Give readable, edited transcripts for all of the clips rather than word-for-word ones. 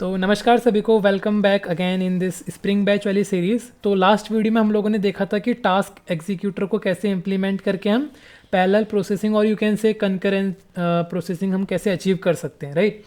तो नमस्कार सभी को, welcome back again in this spring batch वाली सीरीज़। तो लास्ट वीडियो में हम लोगों ने देखा था कि टास्क एग्जीक्यूटर को कैसे इम्प्लीमेंट करके हम पैरेलल प्रोसेसिंग और you can say concurrent processing हम कैसे अचीव कर सकते हैं, राइट।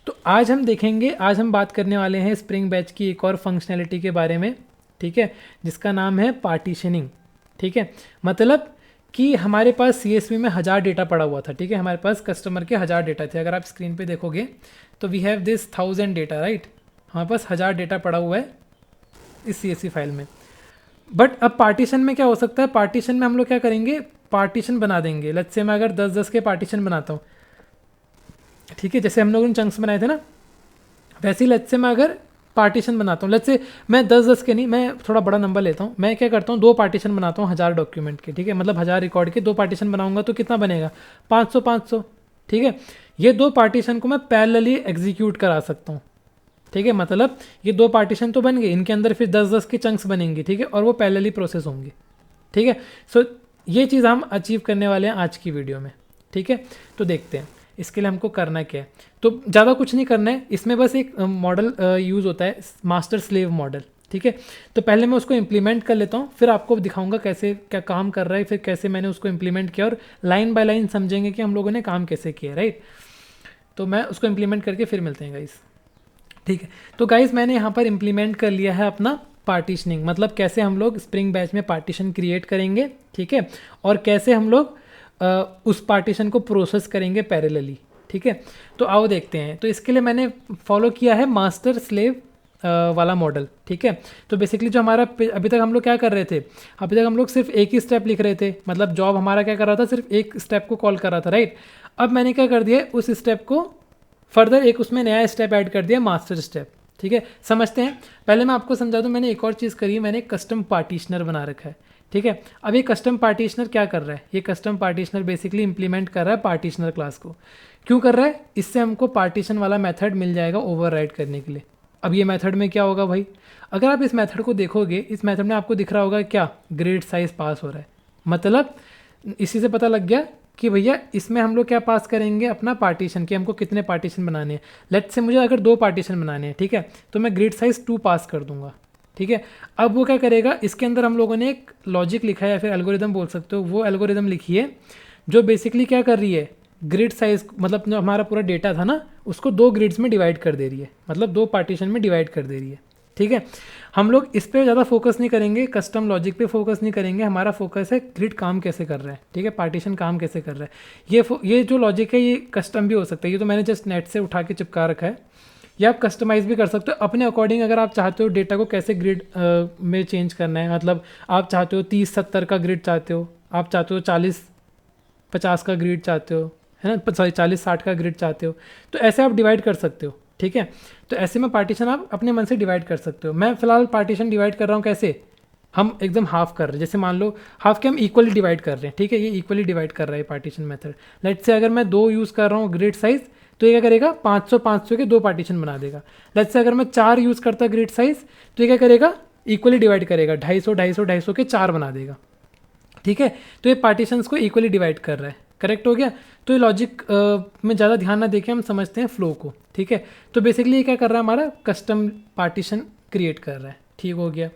तो आज हम देखेंगे, आज हम बात करने वाले हैं स्प्रिंग बैच की एक और फंक्शनैलिटी के बारे में, ठीक है, जिसका नाम है पार्टीशनिंग। ठीक है, मतलब कि हमारे पास CSV में 1000 डेटा पड़ा हुआ था। ठीक है, हमारे पास कस्टमर के 1000 डेटा थे। अगर आप स्क्रीन पे देखोगे तो we have this 1000 data, right. हमारे पास 1000 डेटा पड़ा हुआ है इस CSV फाइल में। बट अब पार्टीशन में क्या हो सकता है, पार्टीशन में हम लोग क्या करेंगे, पार्टीशन बना देंगे। लेट्स से मैं अगर 10-10 के पार्टीशन बनाता हूँ, ठीक है, जैसे हम लोगों ने चंक्स बनाए थे ना, वैसे ही लेट्स से मैं अगर पार्टीशन बनाता हूँ, लेट्स से मैं 10-10 के नहीं, मैं थोड़ा बड़ा नंबर लेता हूँ। मैं क्या करता हूँ, 2 पार्टीशन बनाता हूँ 1000 डॉक्यूमेंट के। ठीक है, मतलब 1000 रिकॉर्ड के 2 पार्टीशन बनाऊंगा तो कितना बनेगा, 500-500। ठीक है, ये 2 पार्टीशन को मैं पैरेलली एग्जीक्यूट करा सकता हूँ। ठीक है, मतलब ये 2 पार्टीशन तो बन गए, इनके अंदर फिर 10-10 के चंक्स बनेंगे। ठीक है, और वो पैरेलली प्रोसेस होंगे। ठीक है, सो ये चीज़ हम अचीव करने वाले हैं आज की वीडियो में। ठीक है, तो देखते हैं इसके लिए हमको करना क्या है। तो ज़्यादा कुछ नहीं करना है, इसमें बस एक मॉडल यूज़ होता है, मास्टर स्लेव मॉडल। ठीक है, तो पहले मैं उसको इम्प्लीमेंट कर लेता हूँ, फिर आपको दिखाऊंगा कैसे क्या काम कर रहा है, फिर कैसे मैंने उसको इम्प्लीमेंट किया, और लाइन बाय लाइन समझेंगे कि हम लोगों ने काम कैसे किया, राइट। तो मैं उसको इम्प्लीमेंट करके फिर मिलते हैं गाइस। ठीक है, तो गाइस मैंने यहाँ पर इम्प्लीमेंट कर लिया है अपना पार्टीशनिंग, मतलब कैसे हम लोग स्प्रिंग बैच में पार्टीशन क्रिएट करेंगे। ठीक है, और कैसे हम लोग उस पार्टीशन को प्रोसेस करेंगे पैरेलली। ठीक है, तो आओ देखते हैं। तो इसके लिए मैंने फॉलो किया है मास्टर स्लेव वाला मॉडल। ठीक है, तो बेसिकली जो हमारा अभी तक हम लोग क्या कर रहे थे, अभी तक हम लोग सिर्फ एक ही स्टेप लिख रहे थे, मतलब जॉब हमारा क्या कर रहा था, सिर्फ एक स्टेप को कॉल कर रहा था, राइट। अब मैंने क्या कर दिया, उस स्टेप को फर्दर एक उसमें नया स्टेप ऐड कर दिया, मास्टर स्टेप। ठीक है, समझते हैं। पहले मैं आपको समझा दूं, मैंने एक और चीज़ करी है, मैंने कस्टम पार्टीशनर बना रखा है। ठीक है, अब ये कस्टम पार्टीशनर क्या कर रहा है, ये कस्टम पार्टीशनर बेसिकली इंप्लीमेंट कर रहा है पार्टीशनर क्लास को। क्यों कर रहा है, इससे हमको पार्टीशन वाला मेथड मिल जाएगा ओवरराइड करने के लिए। अब ये मेथड में क्या होगा भाई, अगर आप इस मेथड को देखोगे, इस मेथड में आपको दिख रहा होगा क्या, ग्रेड साइज पास हो रहा है। मतलब इसी से पता लग गया कि भैया इसमें हम लोग क्या पास करेंगे, अपना पार्टीशन, कि हमको कितने पार्टीशन बनाने हैं। लेट्स से मुझे अगर 2 पार्टीशन बनाने हैं, ठीक है, तो मैं ग्रेड साइज 2 पास कर दूंगा। ठीक है, अब वो क्या करेगा, इसके अंदर हम लोगों ने एक लॉजिक लिखा है, या फिर एल्गोरिदम बोल सकते हो, वो एल्गोरिदम लिखी है जो बेसिकली क्या कर रही है, ग्रिड साइज, मतलब जो हमारा पूरा डेटा था ना, उसको 2 ग्रिड्स में डिवाइड कर दे रही है, मतलब 2 पार्टीशन में डिवाइड कर दे रही है। ठीक है, हम लोग इस पर ज़्यादा फोकस नहीं करेंगे, कस्टम लॉजिक पे फोकस नहीं करेंगे, हमारा फोकस है ग्रिड काम कैसे कर रहा है। ठीक है, पार्टीशन काम कैसे कर रहा है। ये जो लॉजिक है ये कस्टम भी हो सकता है, ये तो मैंने जस्ट नेट से उठा के चिपका रखा है। या आप कस्टमाइज़ भी कर सकते हो अपने अकॉर्डिंग, अगर आप चाहते हो डेटा को कैसे ग्रिड में चेंज करना है। मतलब आप चाहते हो 30-70 का ग्रिड चाहते हो, आप चाहते हो 40-50 का ग्रिड चाहते हो, है ना, सॉरी 40-60 का ग्रिड चाहते हो, तो ऐसे आप डिवाइड कर सकते हो। ठीक है, तो ऐसे में पार्टीशन आप अपने मन से डिवाइड कर सकते हो। मैं फिलहाल पार्टीशन डिवाइड कर रहा हूँ कैसे, हम एकदम हाफ कर रहे हैं, जैसे मान लो हाफ के हम इक्वली डिवाइड कर रहे हैं। ठीक है, ये इक्वली डिवाइड कर रहा है पार्टीशन मेथड। लेट्स से अगर मैं 2 यूज़ कर रहा हूँ ग्रिड साइज, तो ये क्या करेगा, 500-500 के 2 पार्टीशन बना देगा। लेट्स से अगर मैं 4 यूज़ करता ग्रिड साइज, तो ये क्या करेगा, इक्वली डिवाइड करेगा, 250-250-250 के 4 बना देगा। ठीक है, तो ये पार्टीशंस को इक्वली डिवाइड कर रहा है। करेक्ट हो गया। तो ये लॉजिक में ज़्यादा ध्यान ना देके हम समझते हैं फ्लो को। ठीक है, तो बेसिकली ये क्या कर रहा है, हमारा कस्टम पार्टीशन क्रिएट कर रहा है। ठीक हो गया।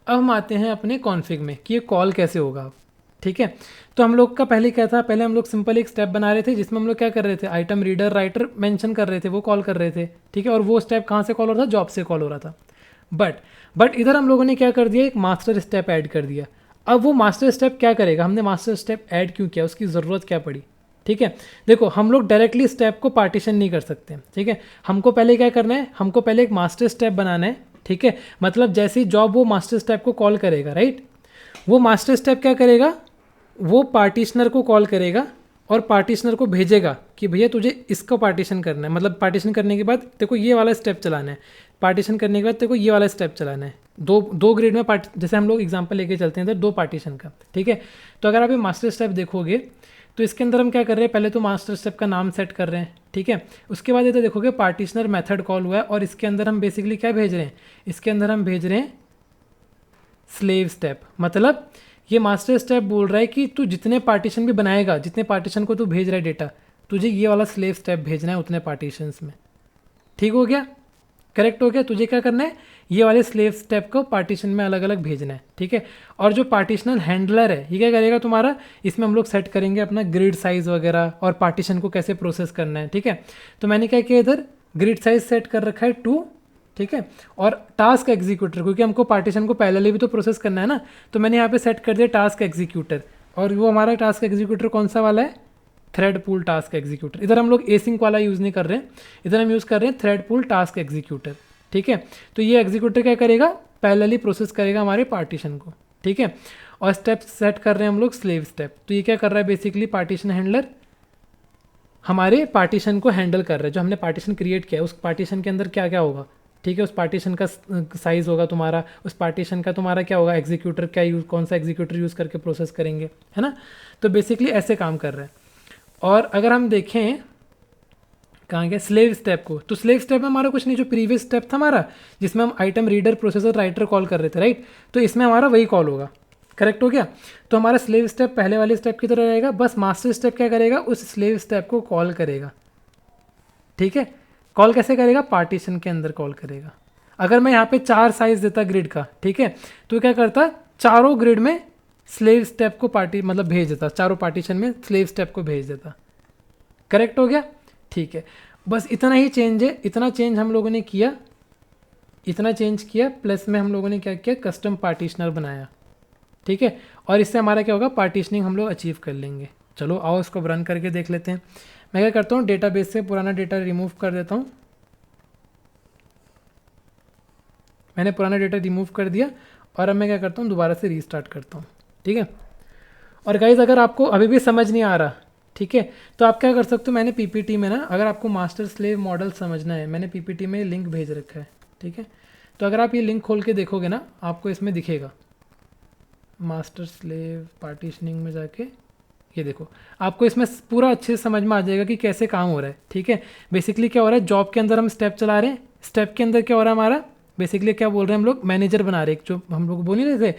अब हम आते हैं अपने कॉन्फ़िग में कि ये कॉल कैसे होगा। ठीक है, तो हम लोग का पहले क्या था, पहले हम लोग सिंपल एक स्टेप बना रहे थे जिसमें हम लोग क्या कर रहे थे, आइटम रीडर राइटर मेंशन कर रहे थे, वो कॉल कर रहे थे। ठीक है, और वो स्टेप कहाँ से कॉल हो रहा था, जॉब से कॉल हो रहा था। बट इधर हम लोगों ने क्या कर दिया, एक मास्टर स्टेप ऐड कर दिया। अब वो मास्टर स्टेप क्या करेगा, हमने मास्टर स्टेप ऐड क्यों किया, उसकी ज़रूरत क्या पड़ी। ठीक है, देखो हम लोग डायरेक्टली स्टेप को पार्टीशन नहीं कर सकते। ठीक है, हमको पहले क्या करना है, हमको पहले एक मास्टर स्टेप बनाना है। ठीक है, मतलब जैसे ही जॉब वो मास्टर स्टेप को कॉल करेगा, राइट, वो मास्टर स्टेप क्या करेगा, वो पार्टीशनर को कॉल करेगा और पार्टीशनर को भेजेगा कि भैया तुझे इसका पार्टीशन करना है। मतलब पार्टीशन करने के बाद तेरे को ये वाला स्टेप चलाना है, पार्टीशन करने के बाद तेरे को ये वाला स्टेप चलाना है। दो ग्रेड में जैसे हम लोग एग्जांपल लेके चलते हैं इधर 2 पार्टीशन का। ठीक है, तो अगर आप ये मास्टर स्टेप देखोगे तो इसके अंदर हम क्या कर रहे हैं, पहले तो मास्टर स्टेप का नाम सेट कर रहे हैं। ठीक है, उसके बाद इधर देखोगे पार्टीशनर मेथड कॉल हुआ है, और इसके अंदर हम बेसिकली क्या भेज रहे हैं, इसके अंदर हम भेज रहे हैं स्लेव स्टेप। मतलब ये मास्टर स्टेप बोल रहा है कि तू जितने पार्टीशन भी बनाएगा, जितने पार्टीशन को तू भेज रहा है डेटा, तुझे ये वाला स्लेव स्टेप भेजना है उतने पार्टीशंस में। ठीक हो गया। करेक्ट हो गया। तुझे क्या करना है, ये वाले स्लेव स्टेप को पार्टीशन में अलग अलग भेजना है, ठीक है। और जो पार्टीशनल हैंडलर है ये क्या करेगा तुम्हारा, इसमें हम लोग सेट करेंगे अपना ग्रिड साइज वगैरह और पार्टीशन को कैसे प्रोसेस करना है, ठीक है। तो मैंने क्या किया, इधर ग्रिड साइज सेट कर रखा है 2, ठीक है। और टास्क एग्जीक्यूटर, क्योंकि हमको पार्टीशन को पैरेलली भी तो प्रोसेस करना है ना, तो मैंने यहाँ पे सेट कर दिया टास्क एग्जीक्यूटर। और वो हमारा टास्क एग्जीक्यूटर कौन सा वाला है, थ्रेड पूल टास्क एग्जीक्यूटर। इधर हम लोग एसिंक वाला यूज़ नहीं कर रहे हैं, इधर हम यूज़ कर रहे हैं थ्रेड पूल टास्क एग्जीक्यूटर, ठीक है। तो ये एग्जीक्यूटर क्या करेगा, पैरेलली प्रोसेस करेगा हमारे पार्टीशन को, ठीक है। और स्टेप सेट कर रहे हैं हम लोग स्लेव स्टेप। तो ये क्या कर रहा है, बेसिकली पार्टीशन हैंडलर हमारे पार्टीशन को हैंडल कर रहा है। जो हमने पार्टीशन क्रिएट किया है उस पार्टीशन के अंदर क्या क्या होगा, ठीक है। उस पार्टीशन का साइज़ होगा तुम्हारा, उस पार्टीशन का तुम्हारा क्या होगा, एग्जीक्यूटर क्या यूज़, कौन सा एग्जीक्यूटर यूज़ करके प्रोसेस करेंगे, है ना। तो बेसिकली ऐसे काम कर रहा है। और अगर हम देखें कहाँ गया स्लेव स्टेप को, तो स्लेव स्टेप में हमारा कुछ नहीं, जो प्रीवियस स्टेप था हमारा जिसमें हम item reader processor writer call कर रहे थे, राइट। तो इसमें हमारा वही कॉल होगा, करेक्ट हो गया। तो हमारा स्लेव स्टेप पहले वाले स्टेप की तरह रहेगा, बस मास्टर स्टेप क्या करेगा, उस स्लेव स्टेप को कॉल करेगा, ठीक है। कॉल कैसे करेगा, पार्टीशन के अंदर कॉल करेगा। अगर मैं यहाँ पे 4 साइज देता ग्रिड का, ठीक है, तो क्या करता, चारों ग्रिड में स्लेव स्टेप को मतलब भेज देता, चारों पार्टीशन में स्लेव स्टेप को भेज देता, करेक्ट हो गया, ठीक है। बस इतना ही चेंज है, इतना चेंज हम लोगों ने किया, इतना चेंज किया, प्लस में हम लोगों ने क्या किया, कस्टम पार्टीशनर बनाया, ठीक है। और इससे हमारा क्या होगा, पार्टीशनिंग हम लोग अचीव कर लेंगे। चलो आओ इसको रन करके देख लेते हैं। मैं क्या करता हूँ, डेटाबेस से पुराना डेटा रिमूव कर देता हूँ। मैंने पुराना डेटा रिमूव कर दिया और अब मैं क्या करता हूँ, दोबारा से रीस्टार्ट करता हूँ, ठीक है। और गाइज अगर आपको अभी भी समझ नहीं आ रहा, ठीक है, तो आप क्या कर सकते हो, मैंने पीपीटी में ना, अगर आपको मास्टर स्लेव मॉडल समझना है, मैंने पीपीटी में लिंक भेज रखा है, ठीक है। तो अगर आप ये लिंक खोल के देखोगे ना, आपको इसमें दिखेगा मास्टर स्लेव पार्टीशनिंग में जाके, ये देखो आपको इसमें पूरा अच्छे से समझ में आ जाएगा कि कैसे काम हो रहा है, ठीक है। बेसिकली क्या हो रहा है, जॉब के अंदर हम स्टेप चला रहे हैं, स्टेप के अंदर क्या हो रहा है हमारा, बेसिकली क्या बोल रहे हैं हम लोग, मैनेजर बना रहे हैं, जो हम लोग बोल नहीं रहे थे,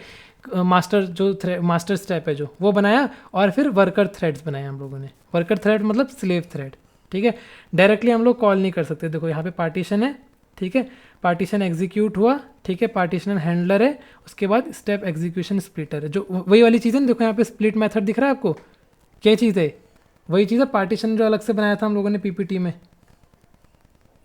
मास्टर स्टेप है जो वो बनाया, और फिर वर्कर थ्रेड्स बनाए हम लोगों ने। वर्कर थ्रेड मतलब स्लेव थ्रेड, ठीक है। डायरेक्टली हम लोग कॉल नहीं कर सकते। देखो यहाँ पे पार्टीशन है, ठीक है, पार्टीशन एग्जीक्यूट हुआ, ठीक है, पार्टीशन हैंडलर है, उसके बाद स्टेप एग्जीक्यूशन स्प्लिटर है, जो वही वाली चीज़ है। देखो यहाँ पे स्प्लिट मेथड दिख रहा है आपको, क्या चीज़ है, वही चीज़ है, पार्टीशन जो अलग से बनाया था हम लोगों ने पीपीटी में।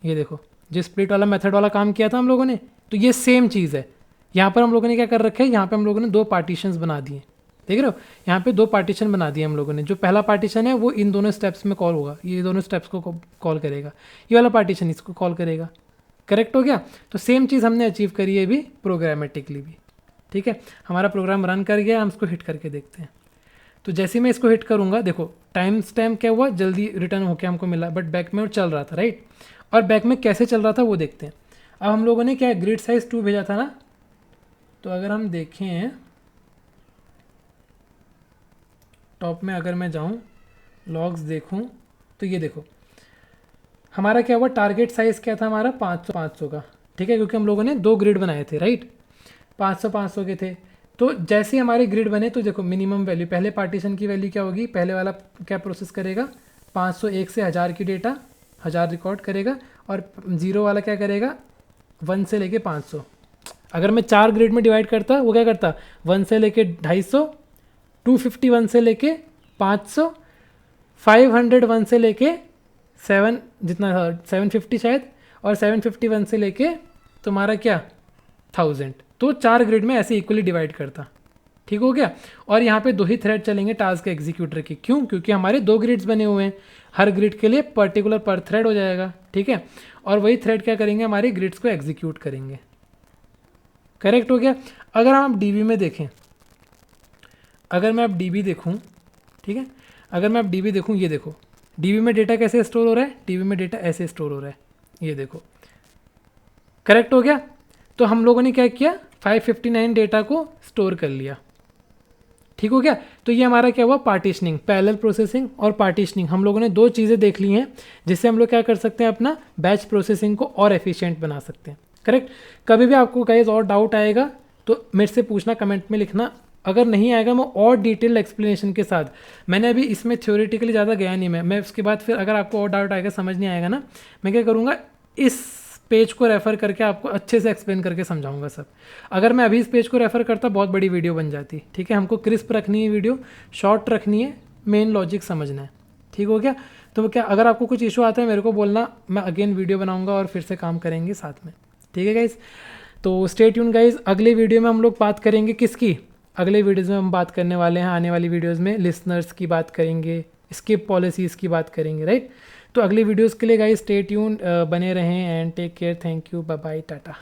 ये देखो जो स्प्लिट वाला मेथड वाला काम किया था हम लोगों ने, तो ये सेम चीज़ है। यहाँ पर हम लोगों ने क्या कर रखे हैं, यहाँ पे हम लोगों ने 2 पार्टीशंस बना दिए, देख रहे हो, यहाँ पे 2 पार्टीशन बना दिए हम लोगों ने। जो पहला पार्टीशन है वो इन दोनों स्टेप्स में कॉल होगा, ये दोनों स्टेप्स को कॉल करेगा, ये वाला पार्टीशन इसको कॉल करेगा, करेक्ट हो गया। तो सेम चीज़ हमने अचीव करी है भी प्रोग्रामेटिकली भी, ठीक है। हमारा प्रोग्राम रन कर गया, हम इसको हिट करके देखते हैं। तो जैसे ही मैं इसको हिट करूँगा, देखो टाइम स्टैम्प क्या हुआ, जल्दी रिटर्न होकर हमको मिला, बट बैक में वो चल रहा था, राइट। और बैक में कैसे चल रहा था वो देखते हैं। अब हम लोगों ने क्या ग्रिड साइज 2 भेजा था ना, तो अगर हम देखें टॉप में, अगर मैं जाऊं लॉग्स देखूं, तो ये देखो हमारा क्या हुआ, टारगेट साइज़ क्या था हमारा 500 का, ठीक है, क्योंकि हम लोगों ने 2 ग्रिड बनाए थे, राइट, 500 के थे। तो जैसे ही हमारे ग्रिड बने, तो देखो मिनिमम वैल्यू, पहले पार्टीशन की वैल्यू क्या होगी, पहले वाला क्या प्रोसेस करेगा, 501 से 1000 की डेटा, 1000 रिकॉर्ड करेगा, और 0 वाला क्या करेगा, 1 से लेके 500। अगर मैं 4 ग्रिड में डिवाइड करता, वो क्या करता, 1 से लेके 250, 251 से लेके 500, 501 से लेके 750 शायद, और 751 से लेके तुम्हारा क्या 1000। तो 4 ग्रिड में ऐसे इक्वली डिवाइड करता, ठीक हो गया। और यहाँ पे 2 ही थ्रेड चलेंगे टास्क एग्जीक्यूटर के, क्यों, क्योंकि हमारे 2 ग्रिड्स बने हुए हैं, हर ग्रिड के लिए पर्टिकुलर पर थ्रेड हो जाएगा, ठीक है। और वही थ्रेड क्या करेंगे, हमारे ग्रिड्स को एग्जीक्यूट करेंगे, करेक्ट हो गया। अगर हम डीबी में देखें, अगर मैं अब डीबी देखूं, ठीक है, अगर मैं अब डीबी देखूं, ये देखो डीबी में डेटा कैसे स्टोर हो रहा है, डीबी में डेटा ऐसे स्टोर हो रहा है, ये देखो, करेक्ट हो गया। तो हम लोगों ने क्या किया, 559 डेटा को स्टोर कर लिया, ठीक हो गया। तो ये हमारा क्या हुआ, पार्टीशनिंग, पैरेलल प्रोसेसिंग और पार्टीशनिंग, हम लोगों ने 2 चीज़ें देख ली हैं जिससे हम लोग क्या कर सकते हैं, अपना बैच प्रोसेसिंग को और एफिशिएंट बना सकते हैं, करेक्ट। कभी भी आपको गाइस और डाउट आएगा तो मेरे से पूछना, कमेंट में लिखना, अगर नहीं आएगा मैं और डिटेल एक्सप्लेनेशन के साथ, मैंने अभी इसमें थ्योरेटिकली ज़्यादा गया नहीं, मैं उसके बाद फिर अगर आपको और डाउट आएगा, समझ नहीं आएगा ना, मैं क्या करूँगा, इस पेज को रेफ़र करके आपको अच्छे से एक्सप्लेन करके समझाऊंगा सब। अगर मैं अभी इस पेज को रेफ़र करता बहुत बड़ी वीडियो बन जाती, ठीक है। हमको क्रिस्प रखनी है वीडियो, शॉर्ट रखनी है, मेन लॉजिक समझना है, ठीक हो गया। तो क्या अगर आपको कुछ इशू आता है मेरे को बोलना, मैं अगेन वीडियो बनाऊंगा और फिर से काम करेंगे साथ में, ठीक है गाइज़। तो स्टे ट्यून गाइज़, अगले वीडियो में हम लोग बात करेंगे किसकी, अगले वीडियोज़ में हम बात करने वाले हैं, आने वाली वीडियोज़ में लिसनर्स की बात करेंगे, स्किप पॉलिसीज़ की बात करेंगे, राइट। तो अगली वीडियोज़ के लिए गाइस स्टे ट्यून, बने रहें and take care, thank you, bye bye, Tata.